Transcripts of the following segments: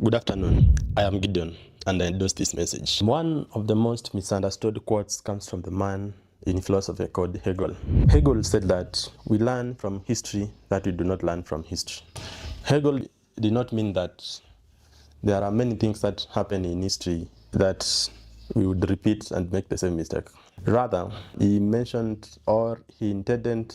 Good afternoon, I am Gideon and I endorse this message. One of the most misunderstood quotes comes from the man in philosophy called Hegel. Hegel said that we learn from history that we do not learn from history. Hegel did not mean that there are many things that happen in history that we would repeat and make the same mistake. Rather, he mentioned or he intended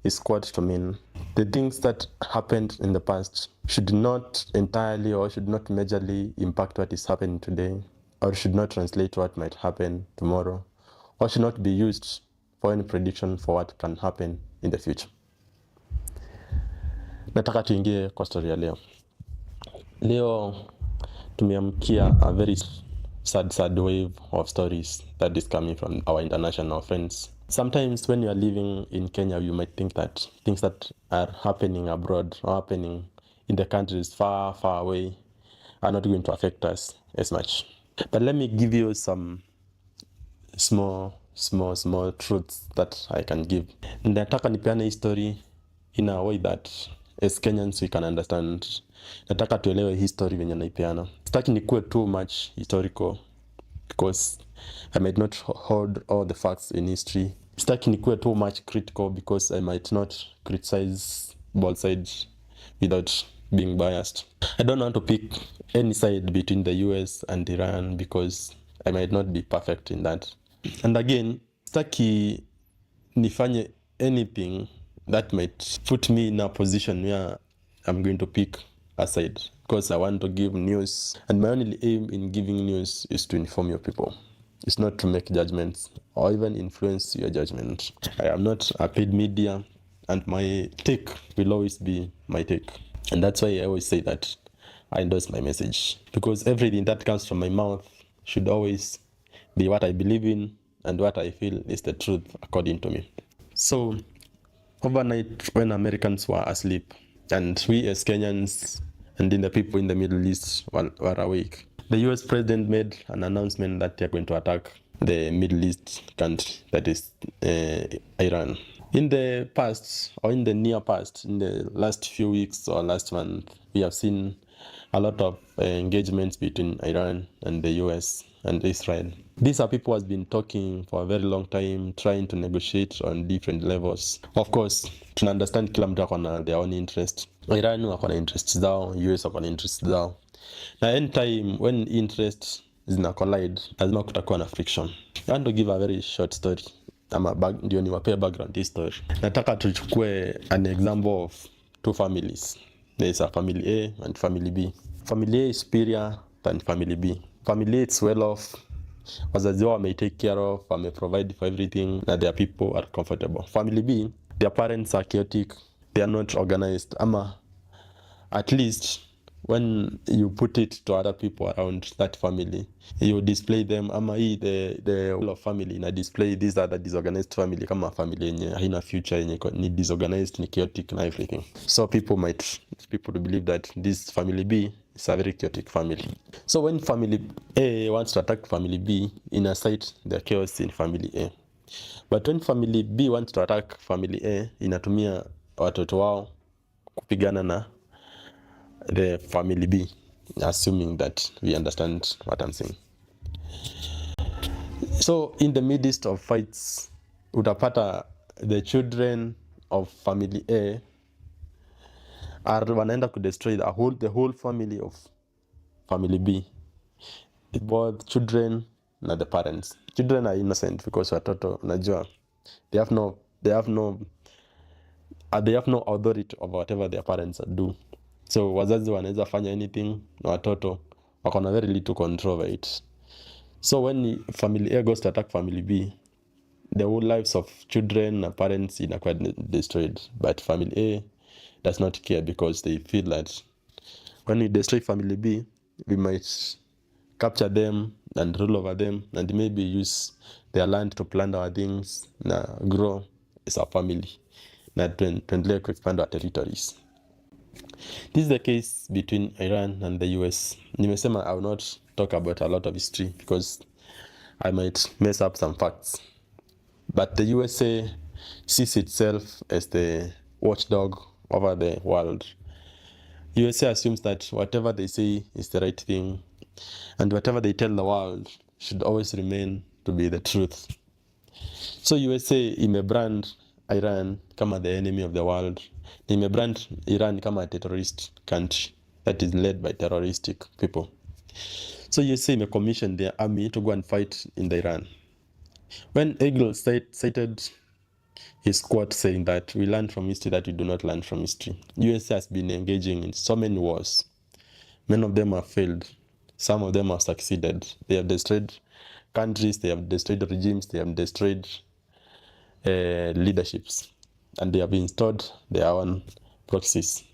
his quote to mean the things that happened in the past should not entirely or should not majorly impact what is happening today, or should not translate what might happen tomorrow, or should not be used for any prediction for what can happen in the future. Nataka tuingie kwa story ya leo. Leo tumeamkia a very sad wave of stories that is coming from our international friends. Sometimes when you are living in Kenya, you might think that things that are happening abroad or happening in the countries far away are not going to affect us as much. But let me give you some small truths that I can give. Nataka nipeane history in a way that as Kenyans we can understand. Nataka tuelewe history venye naipeana. Sitaki nikuwe too much historical because I might not hold all the facts in history. Sitaki nikuwe too much critical because I might not criticize both sides without being biased. I don't want to pick any side between the US and Iran because I might not be perfect in that. And again, sitaki nifanye anything that might put me in a position where I'm going to pick a side because I want to give news, and my only aim in giving news is to inform your people. It's not to make judgments or even influence your judgment. I am not a paid media, and my take will always be my take. And that's why I always say that I endorse my message, because everything that comes from my mouth should always be what I believe in and what I feel is the truth according to me. So overnight, when Americans were asleep and we as Kenyans and the people in the Middle East were awake, the US president made an announcement that they are going to attack the Middle East country, that is Iran. In the past, or in the near past, in the last few weeks or last month, we have seen a lot of engagements between Iran and the US and Israel. These are people who have been talking for a very long time, trying to negotiate on different levels. Of course, to understand kila mtu ako na their own interest. Iran wako na interest zao, US wako na interest zao. Na any time when interests zina collide, lazima kutakuwa na friction. I want to give a very short story. Ndio niwapee background history. Nataka tuchukue an example of two families. There is a family A and family B. Family A is superior than family B. Family A is well off. Wazazi wao may take care of, may provide for everything, and their people are comfortable. Family B, their parents are chaotic, they are not organized. At least when you put it to other people around that family, you display them. The whole of family na display these are the disorganized family, kama family yenye haina future, yenye ni disorganized, ni chaotic na everything. So people believe that this family B is a very chaotic family. So when family A wants to attack family B, incite the chaos in family A. But when family B wants to attack family A, inatumia watoto wao kupigana na the family B, assuming that we understand what I'm saying. So in the midst of fights, utapata the children of family A are wanaenda to destroy the whole family of family B. Both children and the parents. Children are innocent because watoto najua they have no authority over whatever their parents do. So wazazi wanaweza fanya anything na watoto wako na very little control over it. So when family A goes to attack family B, the whole lives of children and parents inakuwa destroyed. But family A does not care because they feel that when we destroy family B, we might capture them and rule over them and maybe use their land to plant our things na grow as a family na tuendelee to expand our territories. This is the case between Iran and the US. Nimesema I will not talk about a lot of history because I might mess up some facts. But the USA sees itself as the watchdog over the world. USA assumes that whatever they say is the right thing, and whatever they tell the world should always remain to be the truth. So USA imebrand Iran kama the enemy of the world. Imebrand Iran kama a terrorist country that is led by terroristic people. So USA commissioned their army to go and fight in Iran. When Hegel cited his quote saying that we learn from history that we do not learn from history, USA has been engaging in so many wars. Many of them have failed. Some of them have succeeded. They have destroyed countries, they have destroyed regimes, they have destroyed leaderships, and they have installed their own proxies.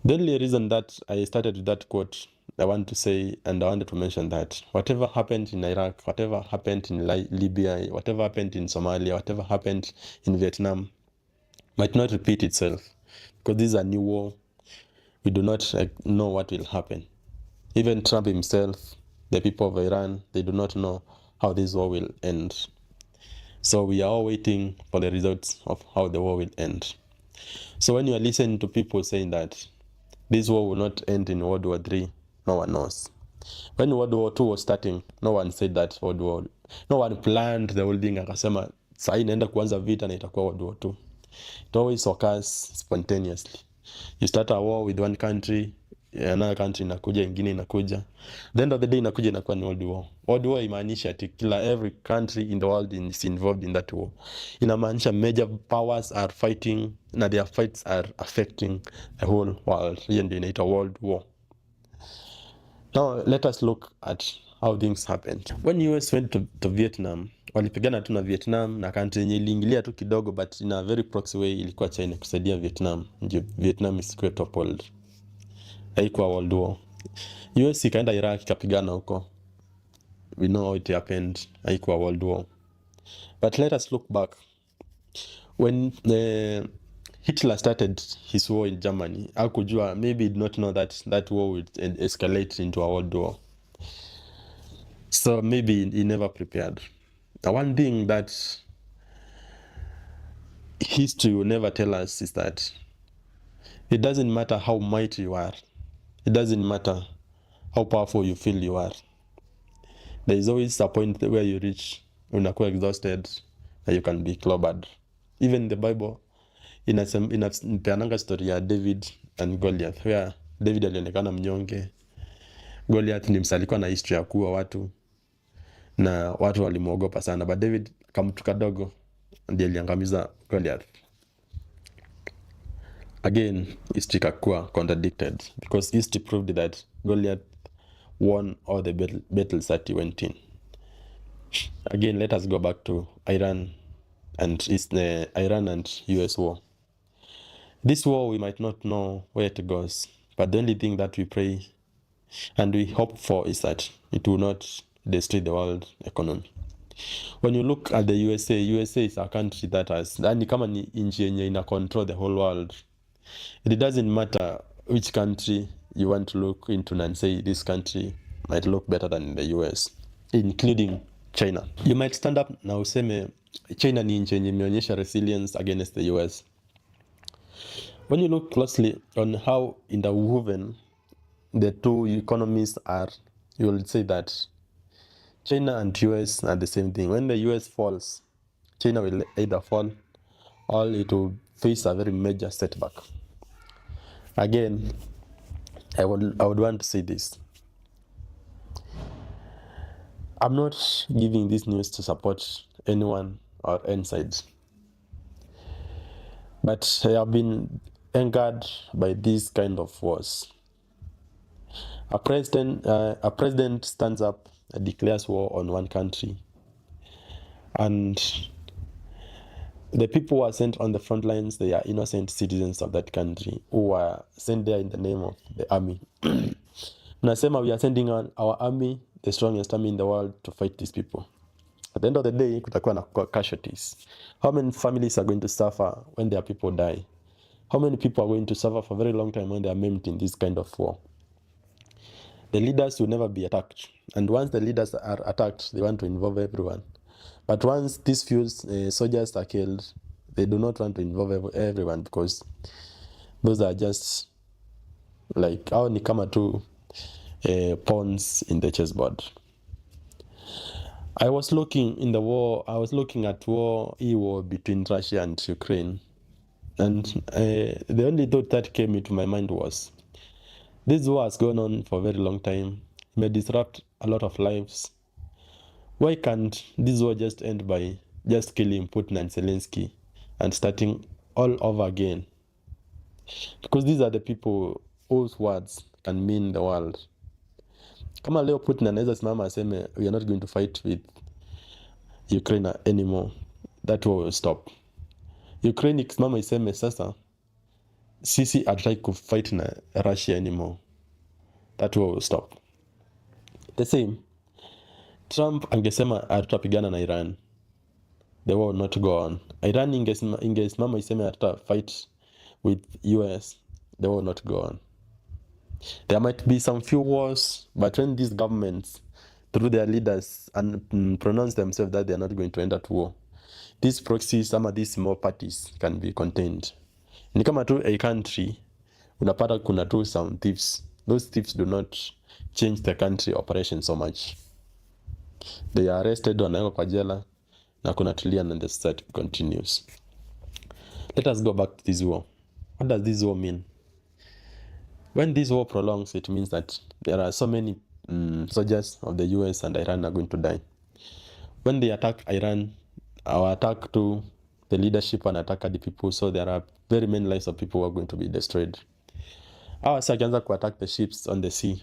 The only reason that I started with that quote, I want to say, and I wanted to mention that whatever happened in Iraq, whatever happened in Libya, whatever happened in Somalia, whatever happened in Vietnam, might not repeat itself, because this is a new war. We do not know what will happen. Even Trump himself, the people of Iran, they do not know how this war will end. So we are all waiting for the results of how the war will end. So when you are listening to people saying that this war will not end in World War III, no one knows. When World War II was starting, no one said that no one planned the whole thing akasema saa hii inaenda kuanza vita na itakuwa World War II. It always occurs spontaneously. You start a war with one country, another country inakuja, ingine inakuja. At the end of the day inakuja inakuwa ni World War. World War imaanisha ati every country in the world is involved in that war. Inamaanisha major powers are fighting na their fights are affecting the whole world. Hiyo ndio inaitwa World War. Now let us look at how things happened. When US went to Vietnam, walipigana tu na Vietnam, na country yenye iliingilia tu kidogo but in a very proxy way ilikuwa China kusaidia Vietnam. Ndio Vietnam is toppled. Haikuwa World War. US ikaenda Iraq ikapigana huko. We know how it happened. Haikuwa World War. But let us look back. When Hitler started his war in Germany, hakujua, maybe he did not know that that war would escalate into a World War. So maybe he never prepared. The one thing that history will never tell us is that it doesn't matter how mighty you are. It doesn't matter how powerful you feel you are. There is always a point where you reach, unakuwa exhausted, and you can be clobbered. Even the Bible, inapeananga story ya David and Goliath, where David alionekana mnyonge. Goliath ni msalikuwa na history ya kuua watu, na watu walimuogopa sana, but David kamtu kadogo ndiye aliangamiza Goliath. Again, history kakuwa contradicted, because history proved that Goliath won all the battles that he went in. Again, let us go back to Iran and US war. This war, we might not know where it goes, but the only thing that we pray and we hope for is that it will not destroy the world economy. When you look at the USA is a country that has, and kama ni nchi yenye ina control the whole world. It doesn't matter which country you want to look into and say this country might look better than the US, including China. You might stand up na useme China ni nchi yenye imeonyesha resilience against the US. When you look closely on how interwoven the two economies are, you will say that China and US are the same thing. When the US falls, China will either fall or it will face a very major setback. Again, I would want to say this. I'm not giving this news to support anyone or any side, but I have been angered by these kind of wars. A president stands up and declares war on one country, and the people who are sent on the front lines, they are innocent citizens of that country who are sent there in the name of the army. Nasema we are sending on our army, the strongest army in the world, to fight these people. At the end of the day, kutakuwa na casualties. How many families are going to suffer when their people die? How many people are going to suffer for a very long time when they are maimed in this kind of war? The leaders will never be attacked. And once the leaders are attacked, they want to involve everyone. But once these few soldiers are killed, they do not want to involve everyone, because those are just like hao ni kama tu pawns in the chessboard. I was looking at war between Russia and Ukraine, and the only thought that came into my mind was, this war has gone on for a very long time, it may disrupt a lot of lives. Why can't this war just end by just killing Putin and Zelensky and starting all over again? Because these are the people whose words can mean the world. Kama leo Putin anaweza simama aseme we are not going to fight with Ukraine anymore, that war will stop. Ukraine ikisimama iseme sasa sisi hatutaki kufight na Russia anymore, that war will stop. The same, Trump angesema hatutapigana na Iran, the war will not go on. Iran ingesimama iseme hatuta fight with US, the war will not go on. There might be some few wars, but when these governments, through their leaders, and pronounce themselves that they are not going to enter to war, these proxies, some of these small parties can be contained. Ni kama tu a country, unapata kuna tu some thieves. Those thieves do not change the country operation so much. They are arrested, wanawekwa kwa jela, na kuna tulia and the society continues. Let us go back to this war. What does this war mean? When this war prolongs, it means that there are so many soldiers of the US and Iran are going to die. When they attack Iran, our attack to the leadership and attack the people, so there are very many lives of people who are going to be destroyed. Our seconds to attack the ships on the sea.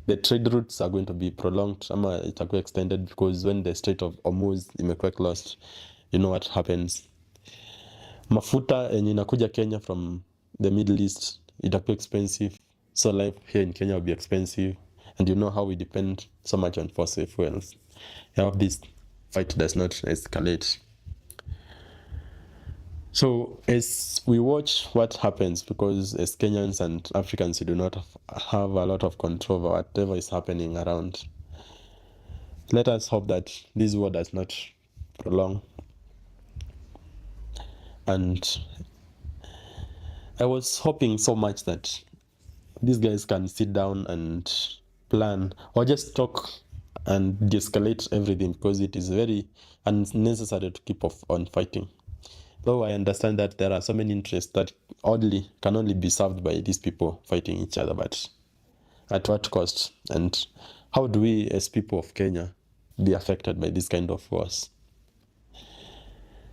The trade routes are going to be prolonged, it will be extended, because when the Strait of Hormuz imekuwa closed, you know what happens. Mafuta yenye inakuja Kenya from the Middle East, itakuwa expensive, so life here in Kenya will be expensive, and you know how we depend so much on fossil fuels. I hope this fight does not escalate. So as we watch what happens, because as Kenyans and Africans, we do not have a lot of control over whatever is happening around, let us hope that this war does not prolong. And I was hoping so much that these guys can sit down and plan, or just talk and de-escalate everything, because it is very unnecessary to keep on fighting. Though I understand that there are so many interests that can only be served by these people fighting each other, but at what cost? And how do we as people of Kenya be affected by this kind of wars?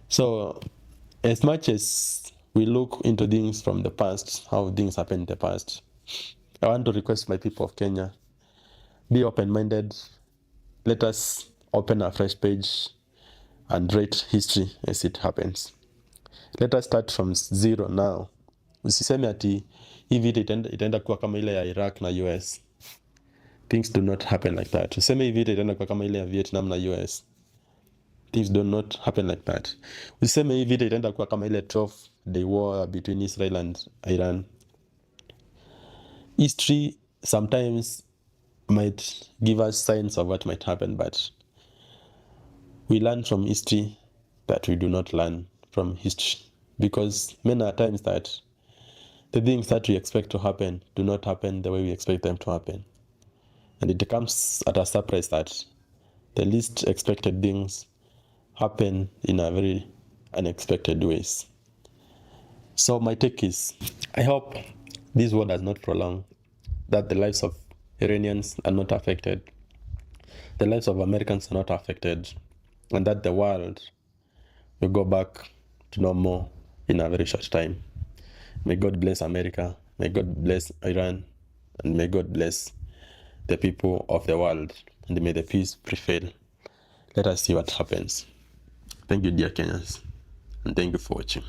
So as much as we look into things from the past, how things happened in the past, I want to request my people of Kenya, be open-minded. Let us open a fresh page and write history as it happens. Let us start from zero now. Usiseme ati hii vita itaenda kuwa kama ile ya Iraq na US. Things do not happen like that. Usiseme hii vita itaenda kuwa kama ile ya Vietnam na US. Things do not happen like that. Usiseme hii vita itaenda kuwa kama ile 12-day war between Israel and Iran. History sometimes might give us signs of what might happen, but we learn from history that we do not learn from history, because many are times that the things that we expect to happen do not happen the way we expect them to happen, and it comes at a surprise that the least expected things happen in a very unexpected ways. So my take is, I hope this war does not prolong, that the lives of Iranians are not affected, the lives of Americans are not affected, and that the world will go back to normal in a very short time. May God bless America, may God bless Iran, and may God bless the people of the world, and may the peace prevail. Let us see what happens. Thank you, dear Kenyans, and thank you for watching.